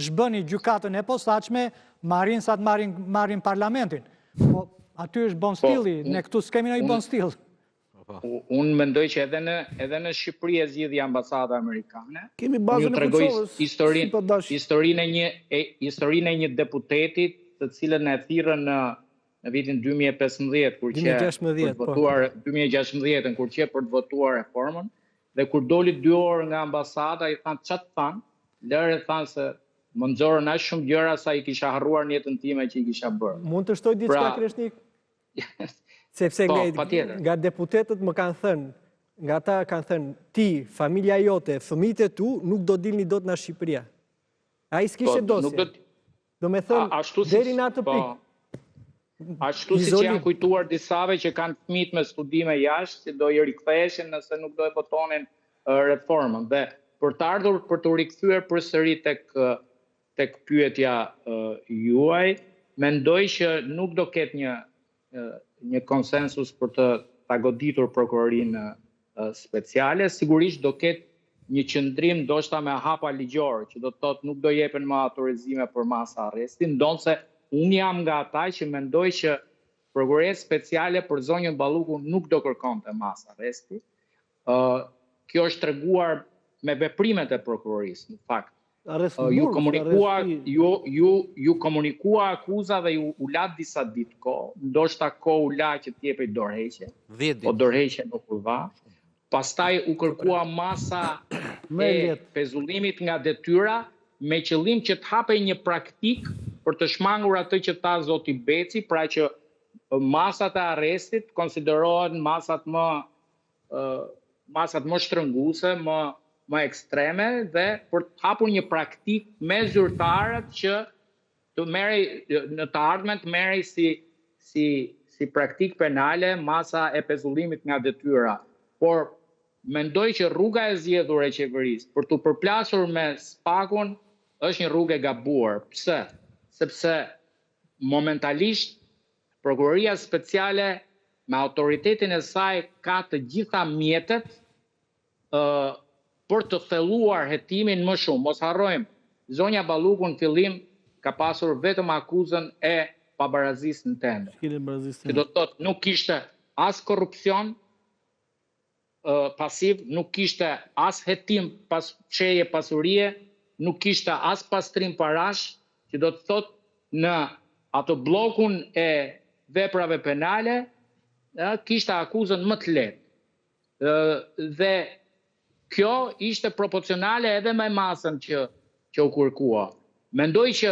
zhbëni gjykatën e posaçme, marrin sa të marrin parlamentin. Po aty është bon stili, ne këtu s'kemi në i bon stil. Unë mendoj që edhe në Shqipëri e zgjidhi ambasada amerikane. Kemi bazën e Kosovës. Historinë e një deputetit të cilën e thirrën në vitin 2015 kur që për të votuar reformën dhe kur doli 2 orë nga ambasada i thanë çfarë thanë, lërë thanë se më nxorën aq shumë gjëra sa i kisha harruar në jetën time që i kisha bërë. Mund të shtoj diçka Kreshnik? Sepse nga deputetët më kanë thënë, nga ata kanë thënë, ti, familja jote, fëmijët e tu, nuk do dilni dot nga Shqipëria. Ai s'kishte dosje. Do me thënë, deri në atë pikë. Ashtu si që janë kujtuar disave që kanë fëmijët me studime jashtë, që do i riktheheshin nëse nuk do e votonin reformën. Dhe për të ardhur për të rikthyer përsëri tek pyetja juaj, mendoj që nuk do ketë një konsensus për ta goditur prokurorinë speciale. Sigurisht do ketë një qëndrim ndoshta me hapa ligjore, që do të thotë nuk do jepen më autorizime për masa arresti, ndonse unë jam nga ata që mendoj që prokuroria speciale për zonjën Balluku nuk do kërkonte masa arresti. Kjo është treguar me veprimet e prokurorisë, në fakt. Ju komunikua akuza dhe ju u la disa ditë kohë, ndoshta kohë u la që t'jepej dorëheqje, po dorëheqje nuk u dha. Pastaj u kërkua masa e pezullimit nga detyra me qëllim që të hapej një praktik për të shmangur atë që tha zoti Beci, pra që masat e arrestit konsiderohen masat më shtrënguese, më ekstreme dhe për të hapur një praktik me zyrtarët që në të ardhmen të merrej si praktik penale masa e pezullimit nga detyra. Por mendoj që rruga e zgjedhur e qeverisë për të përplasur me spakun është një rrugë e gabuar. Pse? Sepse momentalisht prokuroria speciale me autoritetin e saj ka të gjitha mjetet për të thelluar hetimin më shumë. Mos harrojmë, zonja Balluku në fillim ka pasur vetëm akuzën e pabarazisë në tender. Që do të thotë nuk kishte as korrupsion pasiv, nuk kishte as hetim çeje pasurie, nuk kishte as pastrim parash, që do të thotë në ato bllokun e veprave penale kishte akuzën më të lehtë. Dhe kjo ishte proporcionale edhe me masën që u kërkua. Mendoj që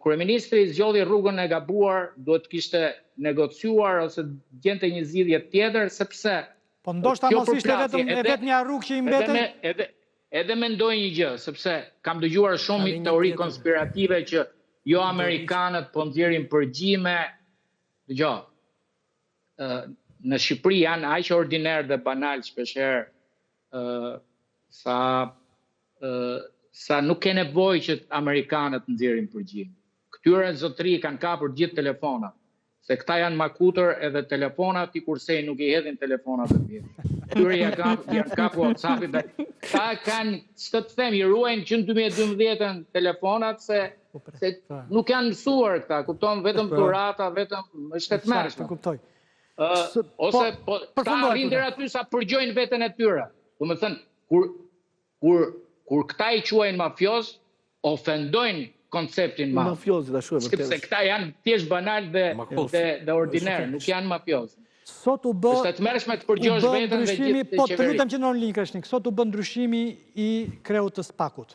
kryeministri zgjodhi rrugën e gabuar, duhet kishte negociuar ose gjente një zgjidhje tjetër, sepse po ndoshta mos ishte vetëm një rrugë që i mbetën. Edhe mendoj një gjë, sepse kam dëgjuar shumë teori konspirative që jo amerikanët po nxjerrin përgjime. Dgjoj. Në Shqipëri janë aq ordiner dhe banal shpeshherë sa nuk ke nevojë që amerikanët nxjerrin përgjime. Këtyre zotëri kanë kapur gjithë telefonat. Se këta janë makutër edhe telefonat, i kursej nuk i hedhin telefonat e tjerë. Këtyre janë kapur WhatsApp-in. Ta kanë, s'të të them, i ruajnë që në 2012 telefonat se se nuk janë mësuar këta, kupton vetëm dhurata, vetëm është e tmerrshme. Kuptoj. Ose këta arrin deri aty sa përgjojnë veten e tyre. Domethënë kur këta i quajnë mafioz, ofendojnë konceptin mafioz. Sepse këta janë thjesht banal dhe ordiner, nuk janë mafioz. Sot u bë është e tmerrshme të përgjosh veten dhe gjithë po të lutem që në linjë Kreshnik, sot u bë ndryshimi i kreut të SPAK-ut.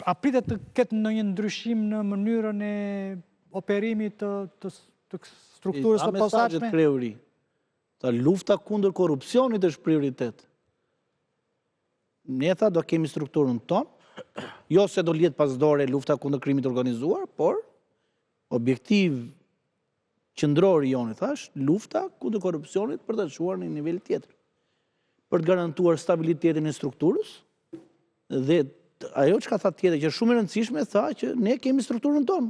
A pritet të ketë ndonjë ndryshim në mënyrën e operimit të strukturës së posaçme? Kreuri. Ta lufta kundër korrupsionit është prioritet. Ne do kemi strukturën tonë, jo se do lihet pasdore lufta kundër krimit organizuar, por objektiv qëndrori jonë, thash, lufta kundër korrupsionit për të çuar në një nivel tjetër. Për të garantuar stabilitetin e strukturës, dhe ajo që ka tha tjetër, që është shumë e rëndësishme, tha që ne kemi strukturën tonë.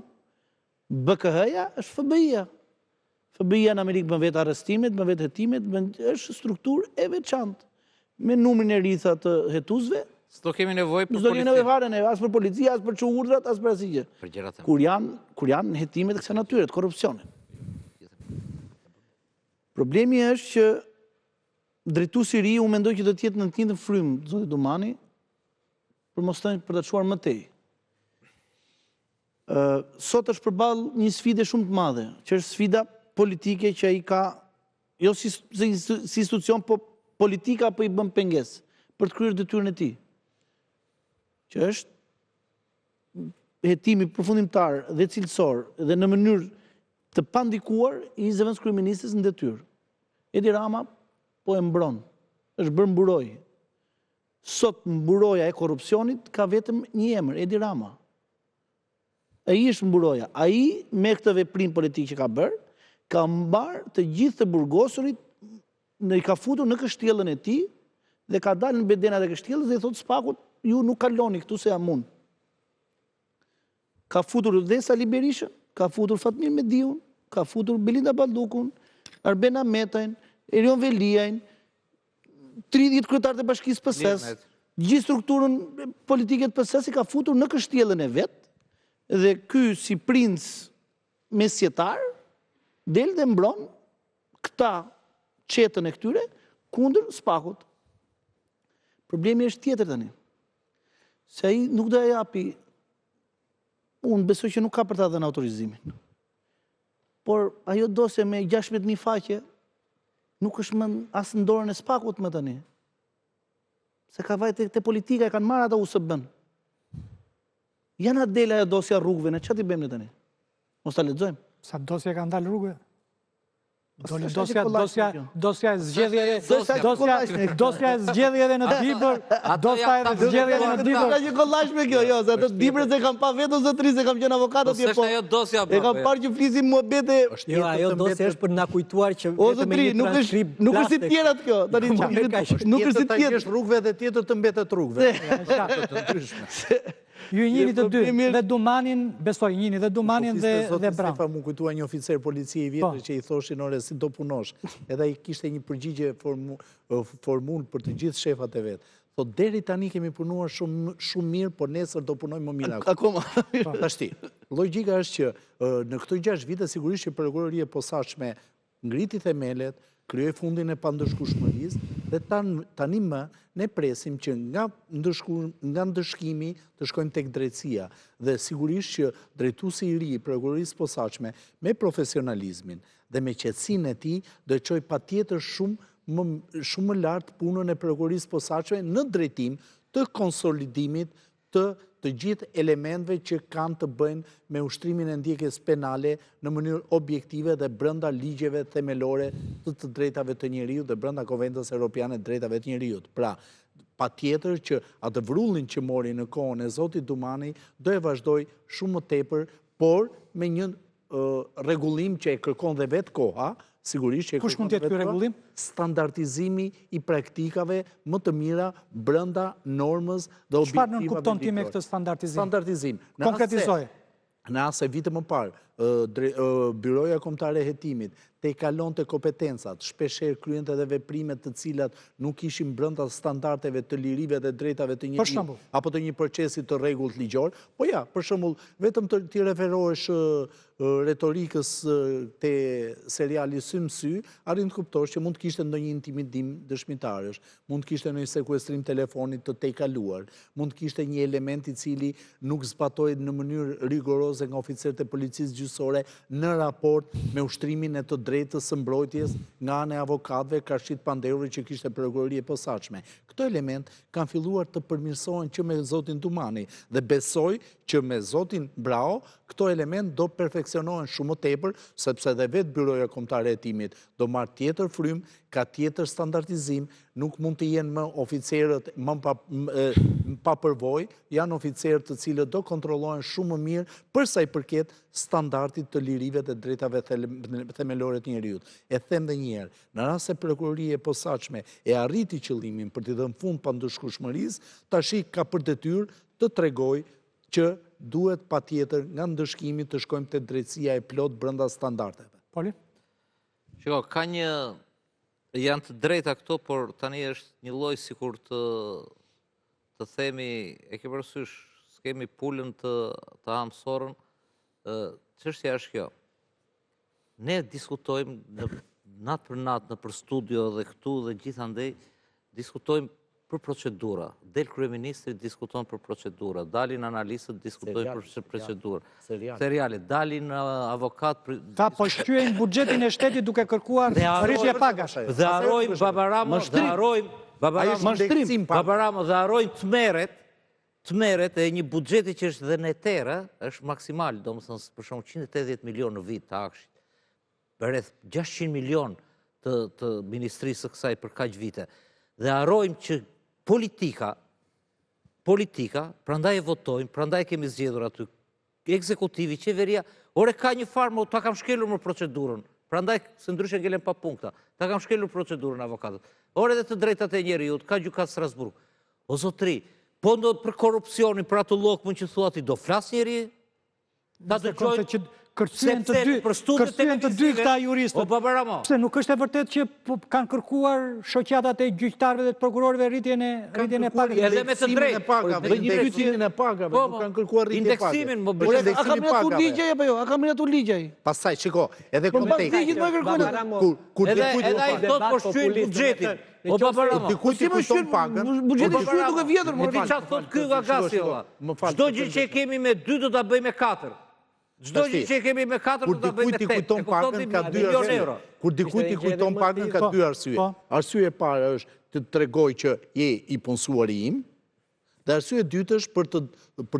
BKH-ja është FBI-ja. FBI-ja në Amerikë bën vetë arrestimet, bën vetë hetimet, është strukturë e veçantë. Me numrin e rritha të hetuesve, s'do kemi nevojë për policë. S'do kemi nevojë fare ne, as për polici, as për çuurdrat, as për asgjë. Kur janë hetimet e kësaj natyre të korrupsionit. Problemi është që drejtuesi i ri unë mendoj që do të jetë në të njëjtën frymë, zoti Dumani, për të çuar më tej. Sot është përballë një sfide shumë të madhe, që është sfida politike që ai ka, jo si institucion, po politika po i bën pengesë për të kryer detyrën e tij. Që është hetimi përfundimtar dhe cilësor dhe në mënyrë të pandikuar i zëvendës kryeministës në detyrë. Edi Rama po e mbron, është bërë mburoj. Sot mburoja e korrupsionit ka vetëm një emër, Edi Rama. Ai është mburoja. Ai me këtë veprim politik që ka bërë, ka mbar të gjithë të burgosurit, i ka futur në kështjellën e tij dhe ka dalë në bedenat e kështjellës dhe i thotë SPAK-ut, ju nuk kaloni këtu se jam unë. Ka futur dhe Sali Berishën, ka futur Fatmir Mediun, ka futur Belinda Ballukun, Arben Ahmetajn, Erion Veliajn, 30 kryetarë të Bashkisë PS-s, gjithë strukturën politike të PS-s i ka futur në kështjellën e vet, dhe ky si princ mesjetar del dhe mbron këta qetën e këtyre kundër SPAK-ut. Problemi është tjetër tani. Se ai nuk do ja japi, unë besoj që nuk ka për ta dhënë autorizimin. Por ajo dosje me 16.000 faqe nuk është më as në dorën e SPAK-ut më tani. Se ka vajtë te politika, e kanë marrë ata USB-n. Janë adela ajo dosja rrugëve, ne çfarë i bëjmë ne tani? Mos ta lexojmë. Sa dosja kanë dalë rrugëve? Dosja e zgjedhjeve në Dibër, dosja e zgjedhjeve në Dibër. Ka një kollazh me kjo, jo, se ato Dibrët e kam pa vetë zotëri se kam qenë avokat atje po. E kam parë që flisin muhabete. Jo, ajo dosja është për na kujtuar që vetëm një transkript. Nuk është si tjerat kjo, tani nuk është si tjetër rrugëve dhe tjetër të mbetet rrugëve. Ju njini të dy, dhe Dumanin, besoj, njini dhe Dumanin dhe Bram. Stefa mu kujtua një oficer policie i vjetër që i thoshin ore si do punosh. Edhe i kishte një përgjigje formul për të gjithë shefat e vetë. Thot, deri tani kemi punuar shumë mirë, por nesër do punojmë më mirë. Akoma. Tashti, logjika është që në këto 6 vite sigurisht që prokuroria e posaçme ngriti themelet, krijoi fundin e pandëshkueshmërisë dhe tani më ne presim që nga ndëshkimi të shkojmë tek drejtësia dhe sigurisht që drejtuesi i ri i prokurorisë posaçme me profesionalizmin dhe me qetësinë e tij do të çojë patjetër shumë më lart punën e prokurorisë posaçme në drejtim të konsolidimit të gjithë elementëve që kanë të bëjnë me ushtrimin e ndjekjes penale në mënyrë objektive dhe brenda ligjeve themelore të drejtave të njeriut dhe brenda Konventës Evropiane të drejtave të njeriut. Pra, patjetër që atë vrullin që mori në kohën e zotit Dumani do e vazhdoj shumë më tepër, por me një rregullim që e kërkon dhe vetë koha, sigurisht që kush mund të jetë ky rregullim? Standardizimi i praktikave më të mira brenda normës dhe objektivave. Çfarë nuk kupton ti me këtë standardizim? Standardizim. Konkretizoje. në asë vite më parë, Byroja Kombëtare e Hetimit te kalonte kompetencat, shpeshherë kryente edhe veprimet të cilat nuk ishin brenda standardeve të lirive dhe drejtave të një apo të një procesi të rregullt ligjor. Po ja, për shembull, vetëm ti referohesh retorikës te seriali Sy më Sy, arrin të kuptosh që mund të kishte ndonjë intimidim dëshmitarësh, mund të kishte ndonjë sekuestrim telefonit të tejkaluar, mund të kishte një element i cili nuk zbatoi në mënyrë rigoroze nga oficerët e policisë gjyqësore në raport me ushtrimin e të drejtës së mbrojtjes nga ana e avokatëve Karshit Pandeuri që kishte prokurori e posaçme. Këto element kanë filluar të përmirësohen që me zotin Dumani dhe besoj që me zotin Brao këto element do perfeksionohen shumë më tepër, sepse dhe vetë Byroja Kombëtare e Hetimit do marrë tjetër frymë, ka tjetër standardizim, nuk mund të jenë më oficerët më pa përvojë, janë oficerët të cilët do kontrollohen shumë më mirë për sa i përket standardit të lirive dhe drejtave themelore të njerëzit. E them edhe një herë, në rast se prokuroria e posaçme e arriti qëllimin për t'i dhënë fund pandëshkueshmërisë, tashi ka për detyrë të tregojë që duhet patjetër nga ndëshkimi të shkojmë te drejtësia e plot brenda standardeve. Poli? Shiko, ka një janë të drejta këto, por tani është një lloj sikur të themi, e ke parasysh, s'kemi pulën të hamsorën, çështja është kjo. Ne diskutojmë natë për natë në për studio dhe këtu dhe gjithandej diskutojmë për procedura. Del kryeministri diskuton për procedura, dalin analistët diskutojnë për procedura. Seriale, dalin avokat ta po shqyejnë buxhetin e shtetit duke kërkuar rritje pagash. Dhe harrojmë Babaramo, dhe harrojmë tmerret e një buxheti që është dhe në terë, është maksimal, domethënë për shembull 180 milion në vit të akshit. Rreth 600 milion të ministrisë së kësaj për kaq vite. Dhe harrojmë që politika, prandaj e votojmë, prandaj kemi zgjedhur aty, ekzekutivi, qeveria, ore ka një farë, ta kam shkelur më procedurën, prandaj se ndryshe ngelen pa punkta, ta kam shkelur procedurën avokatët. Ore dhe të drejtat e njerëzit, ka gjykat Strasburg. O zotri, po ndo për korrupsionin, për atë llokun që thua ti, do flas njeri? Ta dëgjojnë kërcyen të dy këta juristët. O Babaramo. Pse nuk është e vërtet që kanë kërkuar shoqatat e gjyqtarëve dhe të prokurorëve rritjen e pagave. Edhe me të drejtë. Indeksimin e pagave, nuk kanë kërkuar rritje pagave. Indeksimin, A kam miratu ligjaj apo jo? A kam miratu ligjaj? Pastaj, shiko, edhe konteksti. Edhe ai thot po shqyr buxhetin. O Babaramo. Dikujt i kujton pagën. Buxheti shqyr duke vjetër, E ti çfarë thot ky Agasi olla? Çdo gjë që kemi me 2 do ta bëjmë me 4. Çdo gjë që kemi me 4 do ta bëjmë me 8. Kur dikujt i kujton pagën ka 2 arsye. Kur dikujt i kujton pagën ka 2 arsye. Arsye e parë është të tregoj që je i punësuari im, dhe arsye e dytë është për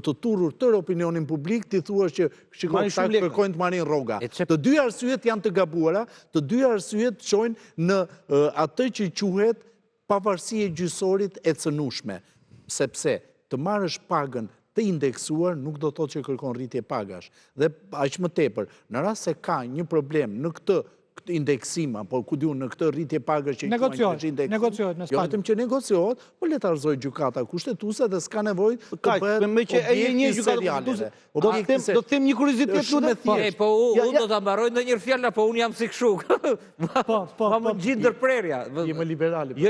të turrur tërë opinionin publik, ti thua që shikoj ta kërkojnë të marrin rroga. Të dy arsyet janë të gabuara, të dy arsyet çojnë në atë që quhet pavarësi e gjyqësorit e cënueshme, sepse të marrësh pagën të indeksuar nuk do të thotë që kërkon rritje pagash. Dhe aq më tepër, në rast se ka një problem në këtë indeksim, apo ku diun në këtë rritje pagash që negociohet në Spanjë. Jo vetëm që negociohet, po le ta arzoj gjykata kushtetuese dhe s'ka nevojë të bëhet me që e një gjykatë kushtetuese. Do të them një kuriozitet shumë e thjeshtë. Po unë do ta mbaroj ndonjëherë fjalën, po unë jam si kështu. Po më gjit ndërprerja. Je më liberal. Jo,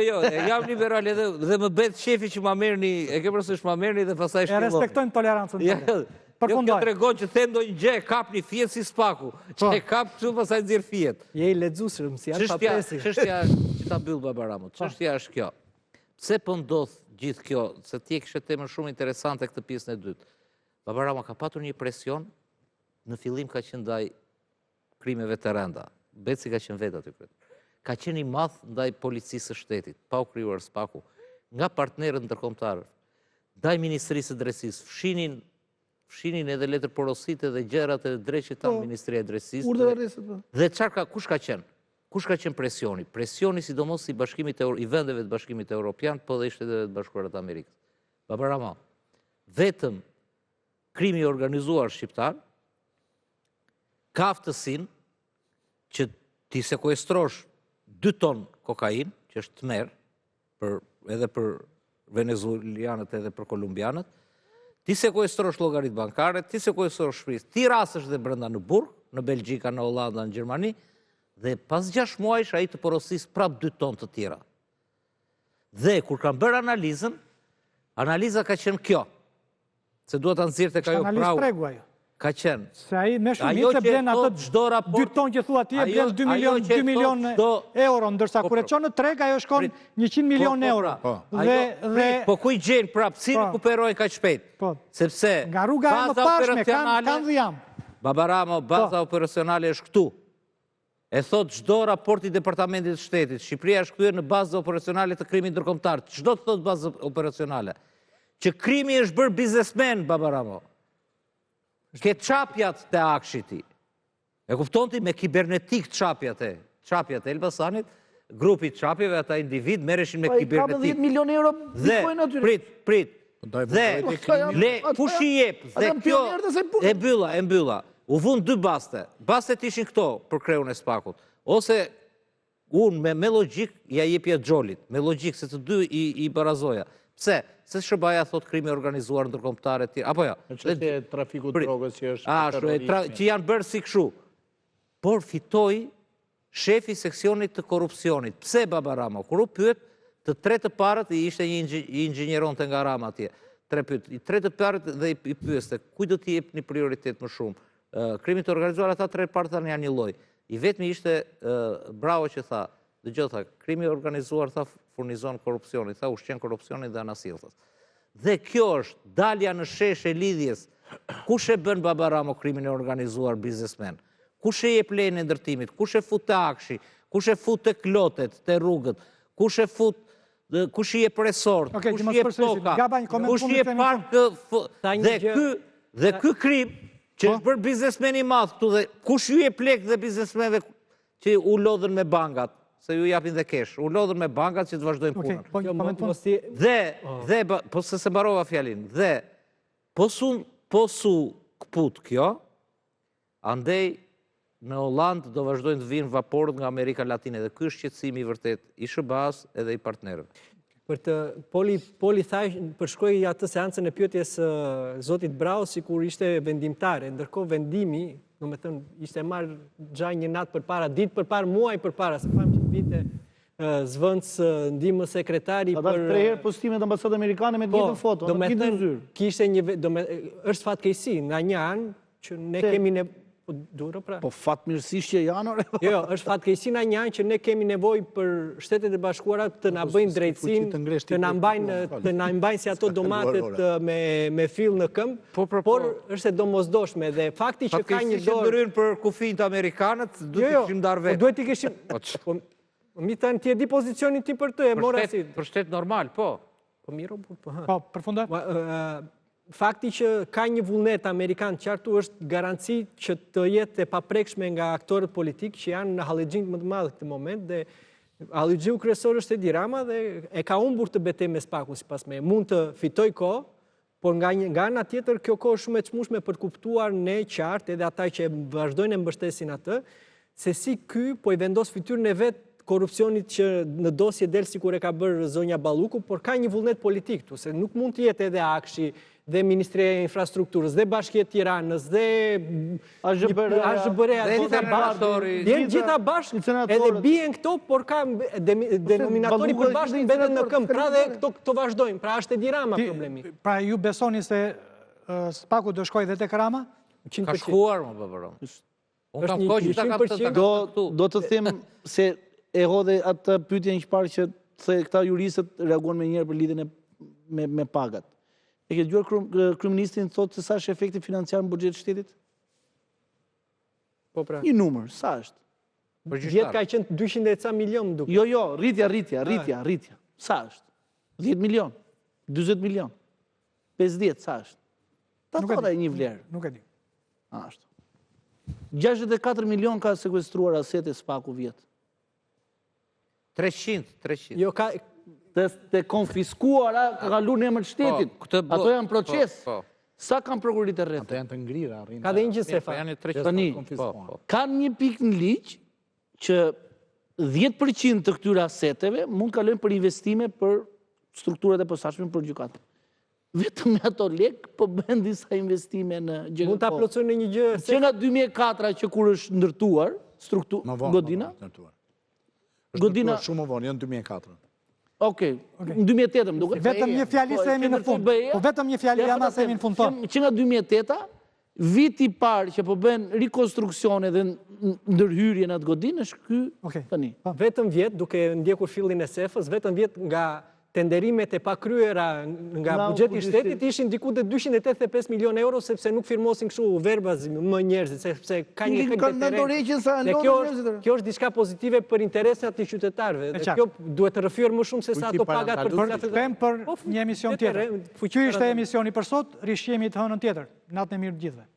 jam liberal edhe dhe më bëhet shefi që ma merrni, e ke parasysh ma merrni dhe pastaj shkëllon. E respektojmë tolerancën tonë. Jo kjo tregon që them ndonjë gjë, kap një fiet si spaku. Që e kap këtu pastaj nxjerr fiet. Je i lexueshëm, si janë papresi. Çështja që ta mbyll Babaramo. Çështja është kjo. Pse po ndodh gjithë kjo? Se ti e kishe temën shumë interesante këtë pjesën e dytë. Babaramo ka patur një presion, në fillim ka qenë ndaj krimeve të rënda. Beci ka qenë vetë aty kretë. Ka qenë i madh ndaj policisë së shtetit, pa u krijuar spaku, nga partnerët ndërkombëtar, ndaj Ministrisë së Drejtësisë, fshinin edhe letër porosite dhe gjërat e drejtë tanë Ministria e Drejtësisë. Dhe kush ka qenë? Kush ka qenë presioni? Presioni sidomos i vendeve të Bashkimit Evropian, po dhe i Shteteve të Bashkuara të Amerikës. Babaramo, vetëm krimi i organizuar shqiptar ka aftësinë që ti sekuestrosh 2 ton kokain, që është tmerr, edhe për venezuelianët edhe për kolumbianët, ti sekuestrosh llogaritë bankare, ti sekuestrosh shtëpisë, ti rasesh dhe brenda në burg, në Belgjika, në Hollanda, në Gjermani, dhe pas 6 muajsh ai të porosis prap 2 ton të tjera. Dhe kur kanë bërë analizën, analiza ka qenë kjo, se duhet ta nxirrte ka jo prau. Ka qenë. Se ai me shumicë blen ato 2 ton që thua ti e blen 2 milion euro, ndërsa kur e çon në treg ajo shkon 100 milion euro. Po ku i gjen prap, si rikuperojnë kaq shpejt? Sepse nga rruga e mëparshme kanë dhjam. Baba Ramo, baza operacionale është këtu. E thot çdo raport i Departamentit të Shtetit, Shqipëria është kthyer në bazë operacionale të krimit ndërkombëtar. Çdo të thot bazë operacionale. Që krimi është bërë biznesmen, Baba Ramo. Ke çapjat të Akshiti. E kupton ti me kibernetik çapjat e Elbasanit, grupi çapjeve, ata individ merreshin me kibernetik. Ka 10 milion euro bitcoin aty. Prit. Dhe kush i jep? Dhe kjo e mbylla. U vun 2 baste. Bastet ishin këto për kreun e SPAK-ut. Ose unë me logjik ja jepja Xholit, me logjik se të dy i barazoja. Pse? Se SBA thot krimi organizuar ndërkombëtar e tjerë. Apo jo? Çështja e trafikut drogës që është që janë bërë si kështu. Por fitoi shefi seksionit të korrupsionit. Pse Baba Ramo? Kur u pyet, të 3 të parët i ishte një inxhinieronte nga Rama atje. 3 pyet. I 3 të parët dhe i pyeste, kuj do t'i jepni prioritet më shumë? Krimit të organizuar, ata 3 parët janë një lloj. I vetmi ishte Bravo që tha, dëgjoj, krimi organizuar tha furnizon korrupsionit, tha ushqen korrupsionin dhe anasjellës. Dhe kjo është dalja në shesh e lidhjes. Kush e bën Baba Ramo krimin e organizuar biznesmen? Kush e jep lejen e ndërtimit? Kush e fut te Akshi? Kush e fut te klotet, te rrugët? Kush e fut kush i jep resort? Kush i jep toka? Kush i jep park? Dhe ky krim që është bërë biznesmen i madh këtu dhe kush ju jep lek dhe biznesmenve që u lodhen me bankat, se ju japin dhe kesh, u lodhen me bankat që të vazhdojnë punën. Dhe, po se mbarova fjalin, dhe po su kput kjo, andej në Holland do vazhdojnë të vinë vaporët nga Amerika Latine dhe ky është qetësimi i vërtet i SBA-s edhe i partnerëve. Për të Poli thaj, përshkroi atë seancën e pyetjes zotit Brau sikur ishte vendimtare, ndërkohë vendimi, domethënë, ishte marrë gjaj një natë përpara, ditë përpara, muaj përpara, se pam që vite zvëndës ndihmës sekretari për 3 herë postimet ambasadë amerikane me të njëjtën foto, domethënë, kishte është fatkeqësi nga një anë që ne kemi Po fatmirësisht që janë? Jo, është fatkeqësi nga një anë që ne kemi nevojë për Shtetet e Bashkuara të na bëjnë drejtësinë, të na mbajnë si ato domatet me fill në këmbë, por është e domosdoshme dhe fakti që ka një dorë. Fatkeqësi që ndryrën për kufijt amerikanët, duhet të kishim ndarë vetë. Duhet të kishim. Mi tani ti e di pozicionin ti për të, e mora si. Për shtet normal, po. Po mirë, po përfundoj. Fakti që ka një vullnet amerikan qartu është garanci që të jetë e paprekshme nga aktorët politikë që janë në hallexhin më të madh këtë moment dhe hallexhiu kryesor është Edi Rama dhe e ka humbur të betejë me SPAK-un sipas me. Mund të fitoj kohë, por nga ana tjetër kjo kohë është shumë e çmueshme për të kuptuar ne qartë edhe ata që vazhdojnë të mbështesin atë, se si ky po i vendos fytyrën e vet korrupsionit që në dosje del sikur e ka bërë zonja Balluku, por ka një vullnet politik këtu, se nuk mund të jetë edhe Akshi dhe Ministria e Infrastrukturës, dhe Bashkia e Tiranës, dhe AZBR-ja, gjitha bashkë, edhe bien këto, por ka denominatori për bashkë mbeten në këmbë, pra dhe këto vazhdojnë, pra është Edi Rama problemi. Pra ju besoni se SPAK-u do shkojë dhe tek Rama? Ka shkuar, më bëbëron. Unë kam kohë që ta kam të këtu. Do të them se e hodhe atë pyetjen që parë që këta juristët reaguan me njëherë për lidhjen me pagat. E ke dëgjuar kryeministrin thotë se sa është efekti financiar në buxhet shtetit? Po pra. Një numër, sa është? Vjet ka qenë 200 e ca milion duke. Jo, rritja. Sa është? 10 milion, 40 milion, 50, sa është? Ta thotë një vlerë. Nuk e di. Ashtu. 64 milion ka sekuestruar asete SPAK-u vjet. 300. Jo, ka të konfiskuara ka kaluar në emër të shtetit. Ato janë proces. Sa kanë prokurit e rreth? Ato janë të ngrira. Ka dhe një gjësefa. Tani, kanë një pikë në ligj që 10% të këtyre aseteve mund kalojnë për investime për strukturat e posaçme për gjykatë. vetëm me ato lek, po bën disa investime në GKO. Mund ta plotësoj në një gjë Që nga 2004 që kur është ndërtuar Godina. Godina shumë më vonë, janë 2004. Okej, në 2008 më duket. Vetëm një fjali se jemi në fund. Po vetëm një fjali jana se jemi në fund tonë. Që nga 2008 viti parë që po bën rikonstruksione dhe ndërhyrje në atë Godinë është ky tani. Vetëm vjet, duke ndjekur fillin e SEF-ës, vetëm vjet nga tenderimet e pakryera nga buxheti i shtetit ishin diku te 285 milion euro sepse nuk firmosin kështu verbaz më njerëzit, sepse ka një efekt deterrent. Kjo është diçka pozitive për interesat e qytetarëve. Dhe kjo duhet të rrëfyer më shumë se sa ato pagat për një emision tjetër. Ky ishte emisioni për sot, rishqemi të hënën tjetër. Natën e mirë të gjithëve.